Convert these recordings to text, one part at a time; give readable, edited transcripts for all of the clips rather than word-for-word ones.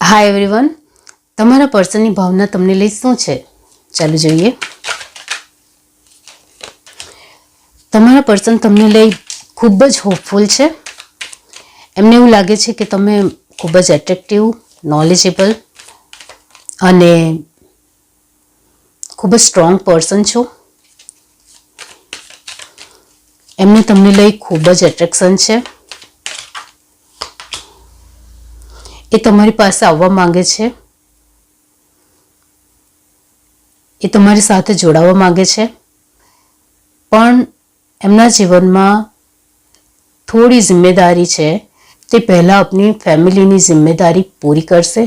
Hi everyone, તમારા પર્સનની ભાવના તમને લઈ શું છે? ચાલો જોઈએ. તમારા પર્સન તમને લઈ ખૂબ જ હોપફુલ છે. એમને એવું લાગે છે કે તમે ખૂબ જ એટ્રેક્ટિવ, નોલેજેબલ અને ખૂબ જ સ્ટ્રોંગ પર્સન છો. એમને તમને લઈ ખૂબ જ એટ્રેક્શન છે. એ તમારી પાસે આવવા માંગે છે. એ તમારી સાથે જોડાવા માંગે છે, પણ એમના જીવનમાં થોડી જિમ્મેદારી છે. તે પહેલાં આપની ફેમિલીની જિમ્મેદારી પૂરી કરશે,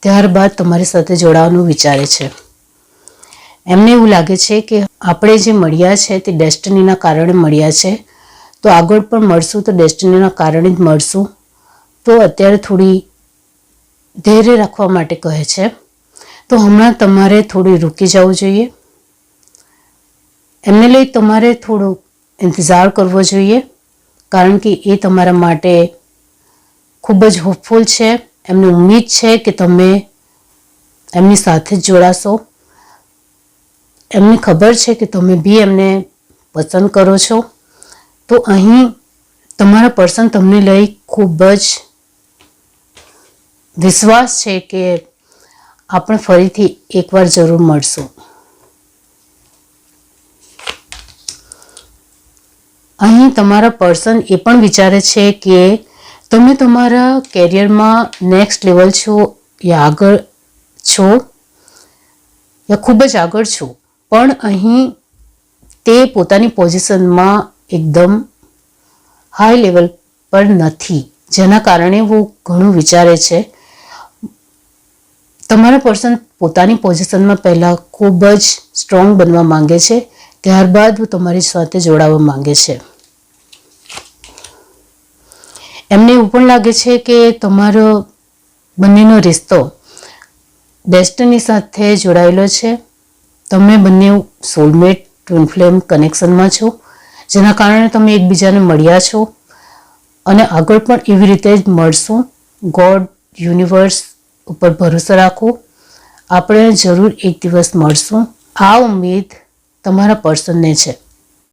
ત્યારબાદ તમારી સાથે જોડાવાનું વિચારે છે. એમને એવું લાગે છે કે આપણે જે મળ્યા છે તે ડેસ્ટિનીના કારણે મળ્યા છે, તો આગળ પણ મળશું તો ડેસ્ટિનીના કારણે જ મળશું. તો અત્યારે થોડી ધૈર્ય રાખવા માટે કહે છે. તો હમણાં તમારે થોડી રૂકી જવું જોઈએ. એમને લઈ તમારે થોડું ઇંતજાર કરવો જોઈએ, કારણ કે એ તમારા માટે ખૂબ જ હોપફુલ છે. એમને ઉમ્મીદ છે કે તમે એમની સાથે જ જોડાશો. એમને ખબર છે કે તમે બી એમને પસંદ કરો છો. તો અહીં તમારા પર્સન તમને લઈ ખૂબ જ વિશ્વાસ છે કે આપણે ફરીથી એકવાર જરૂર મળશું. અહીં તમારા પર્સન એ પણ વિચારે છે કે તમે તમારા કેરિયરમાં નેક્સ્ટ લેવલ છો, યા આગળ છો, યા ખૂબ જ આગળ છો, પણ અહીં તે પોતાની પોઝિશનમાં એકદમ હાઈ લેવલ પર નથી, જેના કારણે वो ઘણું વિચારે છે. તમારા પર્સન પોતાની પોઝિશનમાં પહેલાં ખૂબ જ સ્ટ્રોંગ બનવા માંગે છે, ત્યારબાદ તમારી સાથે જોડાવા માંગે છે. એમને એવું પણ લાગે છે કે તમારો બંનેનો રિશ્તો ડેસ્ટિની સાથે જોડાયેલો છે. તમે બંને સોલમેટ ટ્વિન ફ્લેમ કનેક્શનમાં છો, જેના કારણે તમે એકબીજાને મળ્યા છો અને આગળ પણ એવી રીતે જ મળશું. ગોડ, યુનિવર્સ ઉપર ભરોસો રાખો. આપણે જરૂર એક દિવસ મળશું. આ ઉમ્મીદ તમારા પર્સનને છે.